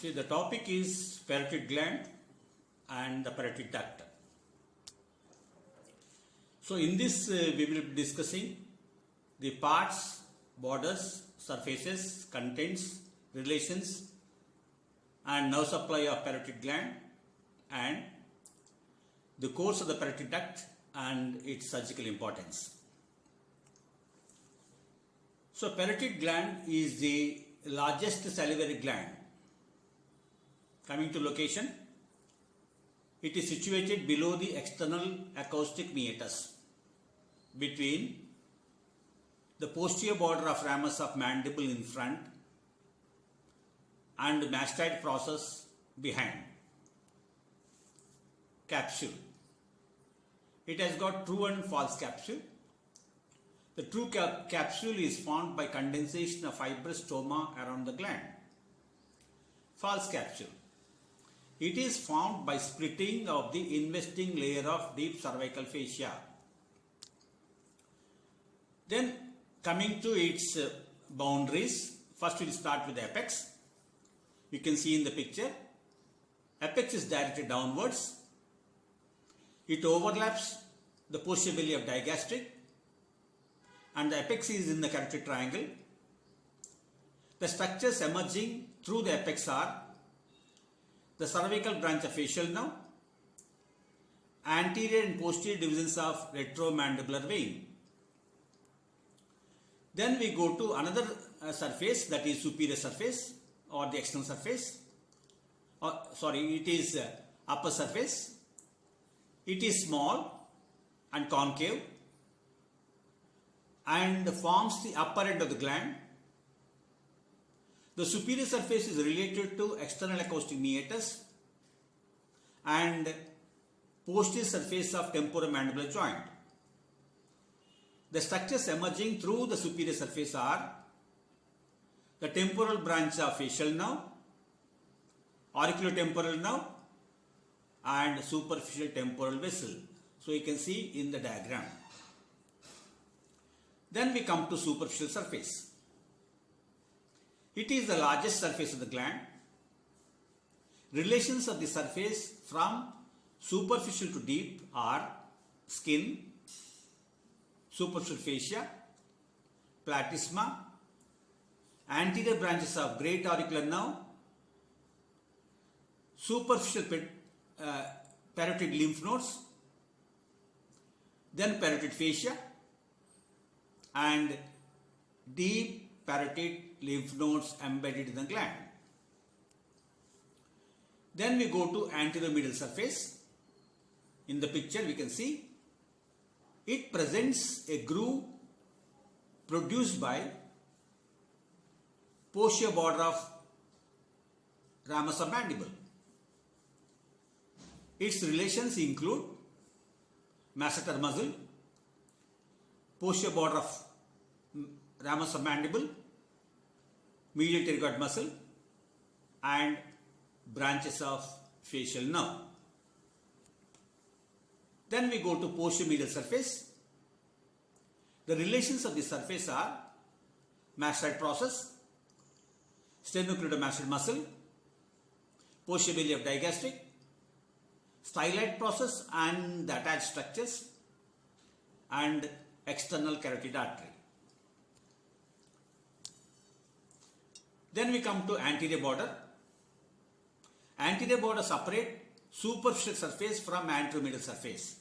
See, the topic is parotid gland and the parotid duct. So, in this we will be discussing the parts, borders, surfaces, contents, relations and nerve supply of parotid gland and the course of the parotid duct and its surgical importance. So, parotid gland is the largest salivary gland. Coming to location, it is situated below the external acoustic meatus between the posterior border of ramus of mandible in front and mastoid process behind. Capsule. It has got true and false capsule. The true capsule is formed by condensation of fibrous stoma around the gland. False capsule. It is formed by splitting of the investing layer of deep cervical fascia. Then coming to its boundaries, first we will start with the apex. You can see in the picture, apex is directed downwards. It overlaps the posterior belly of digastric and the apex is in the carotid triangle. The structures emerging through the apex are the cervical branch of facial nerve, anterior and posterior divisions of retromandibular vein. Then we go to another surface, that is superior surface or the external surface. It is upper surface. It is small and concave and forms the upper end of the gland. The superior surface is related to external acoustic meatus and posterior surface of temporomandibular joint. The structures emerging through the superior surface are the temporal branch of facial nerve, auriculotemporal nerve and superficial temporal vessel. So you can see in the diagram. Then we come to superficial surface. It is the largest surface of the gland. Relations of the surface from superficial to deep are skin, superficial fascia, platysma, anterior branches of great auricular nerve, superficial parotid lymph nodes, then parotid fascia and deep parotid lymph nodes embedded in the gland. Then we go to anterior medial surface. In the picture we can see it presents a groove produced by posterior border of ramus of mandible. Its relations include masseter muscle, posterior border of ramus of mandible, medial pterygoid muscle and branches of facial nerve. Then we go to posterior medial surface. The relations of the surface are mastoid process, sternocleidomastoid muscle, posterior belly of digastric, styloid process and the attached structures and external carotid artery. Then we come to anterior border. Anterior border separate superficial surface from anteromedial surface.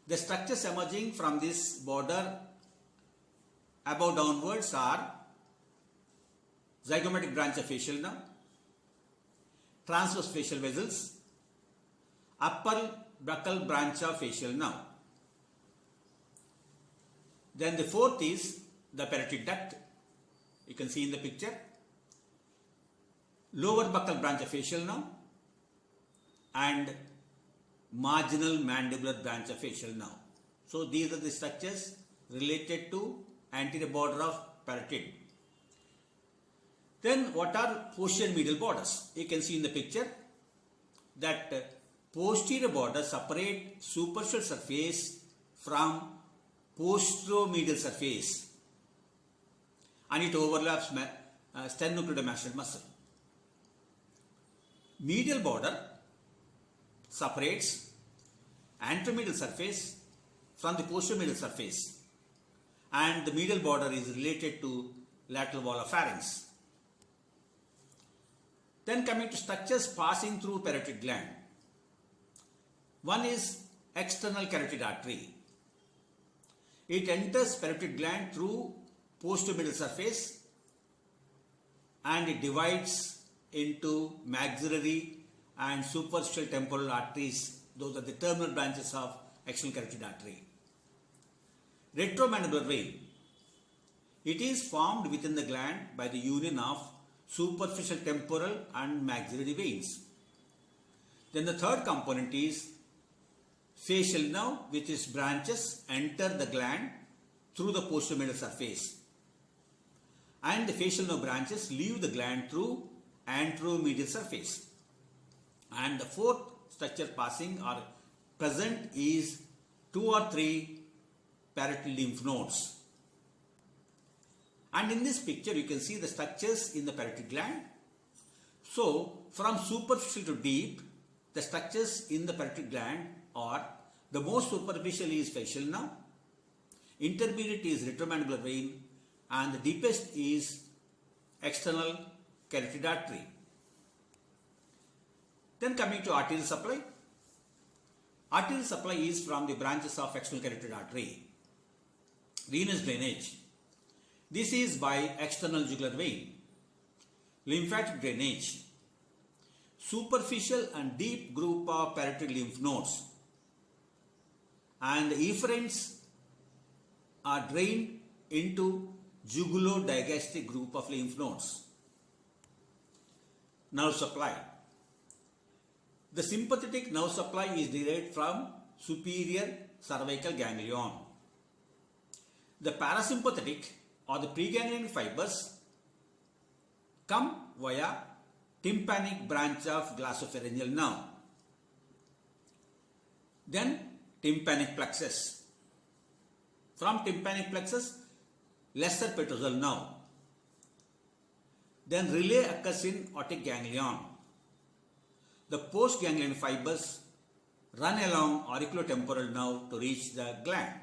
The structures emerging from this border above downwards are zygomatic branch of facial nerve, transverse facial vessels, upper buccal branch of facial nerve. Then the fourth is the parotid duct. You can see in the picture. Lower buccal branch of facial nerve and marginal mandibular branch of facial nerve. So these are the structures related to anterior border of parotid. Then what are posterior medial borders? You can see in the picture that posterior border separate superficial surface from posteromedial surface and it overlaps sternocleidomastoid muscle. Medial border separates anteromedial surface from the posteromedial surface, and the medial border is related to lateral wall of pharynx. Then coming to structures passing through parotid gland. One is external carotid artery. It enters parotid gland through posteromedial surface and it divides into maxillary and superficial temporal arteries. Those are the terminal branches of external carotid artery. Retromandibular vein. It is formed within the gland by the union of superficial temporal and maxillary veins. Then the third component is facial nerve, which is branches enter the gland through the posteromedial surface, and the facial nerve branches leave the gland through anteromedial surface. And the fourth structure passing or present is 2 or 3 parotid lymph nodes. And in this picture you can see the structures in the parotid gland. So from superficial to deep, the structures in the parotid gland are: the most superficial is facial nerve, intermediate is retromandibular vein, and the deepest is external carotid artery. Then coming to arterial supply. Arterial supply is from the branches of external carotid artery. Venous drainage. This is by external jugular vein. Lymphatic drainage. Superficial and deep group of parotid lymph nodes. And the efferents are drained into jugulo-digastric group of lymph nodes. Nerve supply. The sympathetic nerve supply is derived from superior cervical ganglion. The parasympathetic or the preganglionic fibers come via tympanic branch of glossopharyngeal nerve. Then tympanic plexus. From tympanic plexus, lesser petrosal nerve. Then relay occurs in otic ganglion. The postganglion fibers run along auriculotemporal nerve to reach the gland.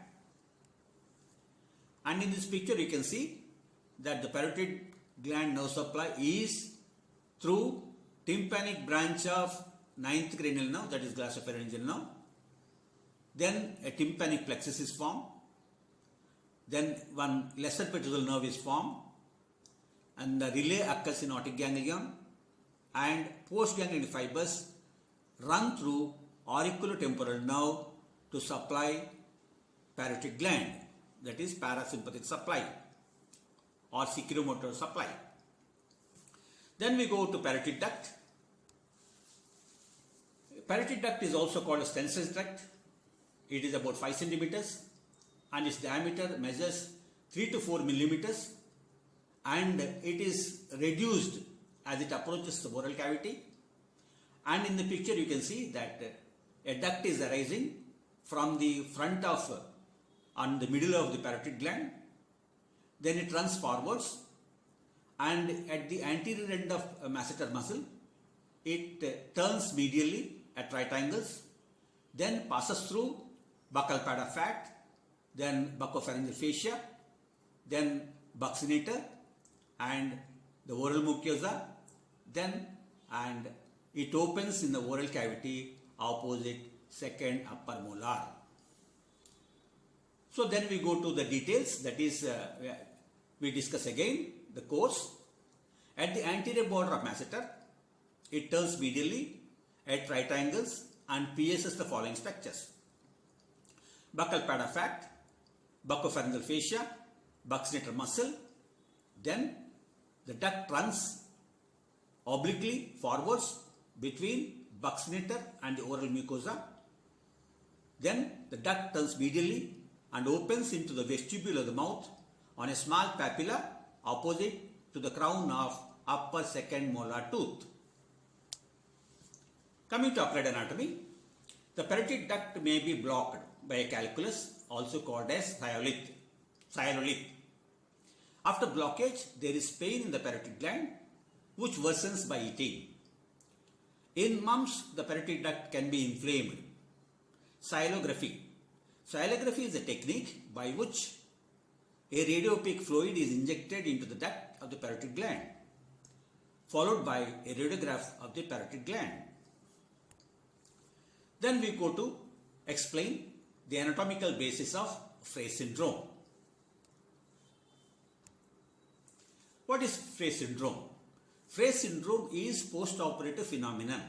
And in this picture you can see that the parotid gland nerve supply is through tympanic branch of 9th cranial nerve, that is glossopharyngeal nerve. Then a tympanic plexus is formed. Then one lesser petrosal nerve is formed, and the relay occurs in otic ganglion, and postganglionic fibers run through auriculotemporal nerve to supply parotid gland, that is parasympathetic supply or secremotor supply. Then we go to parotid duct. Parotid duct is also called a Stensel's duct. It is about 5 centimeters and its diameter measures 3 to 4 millimeters, and it is reduced as it approaches the oral cavity. And in the picture you can see that a duct is arising from the front of and the middle of the parotid gland. Then it runs forwards, and at the anterior end of a masseter muscle it turns medially at right angles, then passes through buccal pad of fat, then buccopharyngeal fascia, then buccinator and the oral mucosa, then and it opens in the oral cavity opposite second upper molar. So then we go to the details, that is we discuss again the course. At the anterior border of masseter, it turns medially at right angles and pierces the following structures: buccal pad of fat, buccopharyngeal fascia, buccinator muscle. Then the duct runs obliquely forwards between buccinator and the oral mucosa. Then the duct turns medially and opens into the vestibule of the mouth on a small papilla opposite to the crown of upper second molar tooth. Coming to applied anatomy, the parotid duct may be blocked by a calculus, also called as thiolith. After blockage, there is pain in the parotid gland which worsens by eating. In mumps, the parotid duct can be inflamed. Ciliography. Ciliography is a technique by which a radiopaque fluid is injected into the duct of the parotid gland, followed by a radiograph of the parotid gland. Then we go to explain the anatomical basis of Fraze syndrome. What is Fraze syndrome? Fraze syndrome is post-operative phenomenon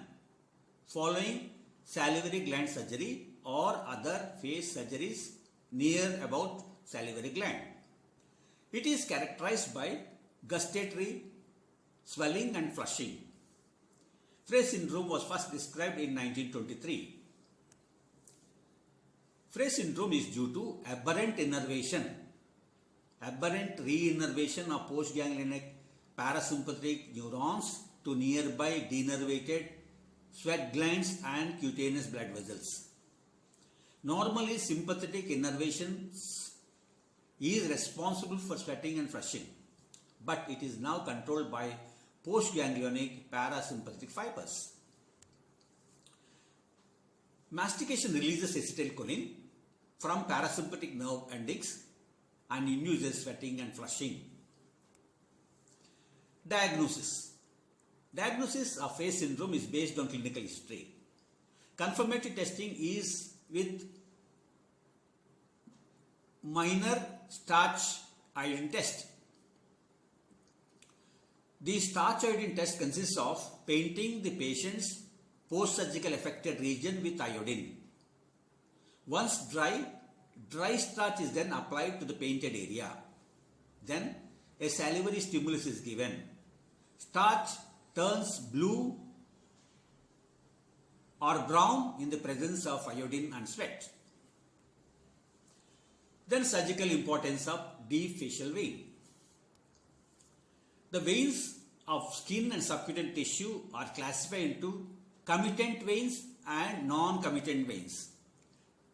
following salivary gland surgery or other face surgeries near about salivary gland. It is characterized by gustatory swelling and flushing. Fraze syndrome was first described in 1923. Fraze syndrome is due to aberrant reinnervation of postganglionic parasympathetic neurons to nearby denervated sweat glands and cutaneous blood vessels. Normally, sympathetic innervation is responsible for sweating and flushing, but it is now controlled by postganglionic parasympathetic fibers. Mastication releases acetylcholine from parasympathetic nerve endings and induces sweating and flushing. Diagnosis. Diagnosis of Fraze syndrome is based on clinical history. Confirmatory testing is with minor starch iodine test. The starch iodine test consists of painting the patient's post-surgical affected region with iodine. Once dry starch is then applied to the painted area. Then a salivary stimulus is given. Starch turns blue or brown in the presence of iodine and sweat. Then surgical importance of deep facial vein. The veins of skin and subcutaneous tissue are classified into committant veins and non-committant veins.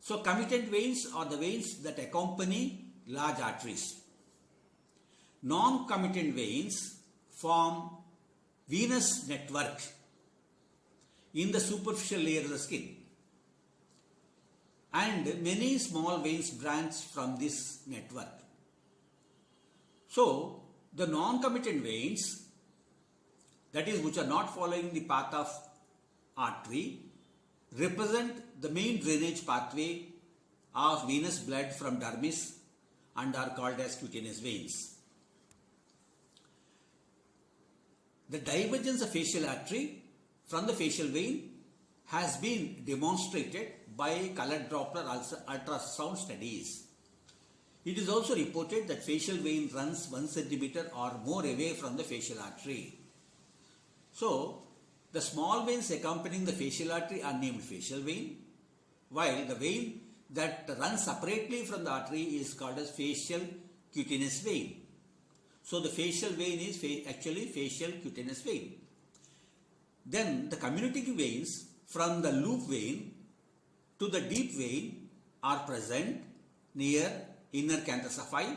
So committant veins are the veins that accompany large arteries. Non-committant veins form venous network in the superficial layer of the skin, and many small veins branch from this network. So the non-committant veins, that is, which are not following the path of artery, represent the main drainage pathway of venous blood from dermis and are called as cutaneous veins. The divergence of facial artery from the facial vein has been demonstrated by colored Doppler ultrasound studies. It is also reported that facial vein runs 1 centimeter or more away from the facial artery. So, the small veins accompanying the facial artery are named facial vein, while the vein that runs separately from the artery is called as facial cutaneous vein. So, the facial vein is actually facial cutaneous vein. Then, the communicating veins from the loop vein to the deep vein are present near inner canthus of eye,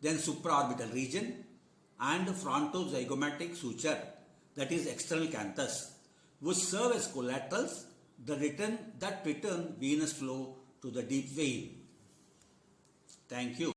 then supraorbital region, and frontozygomatic suture, that is external canthus, which serve as collaterals that return venous flow to the deep vein. Thank you.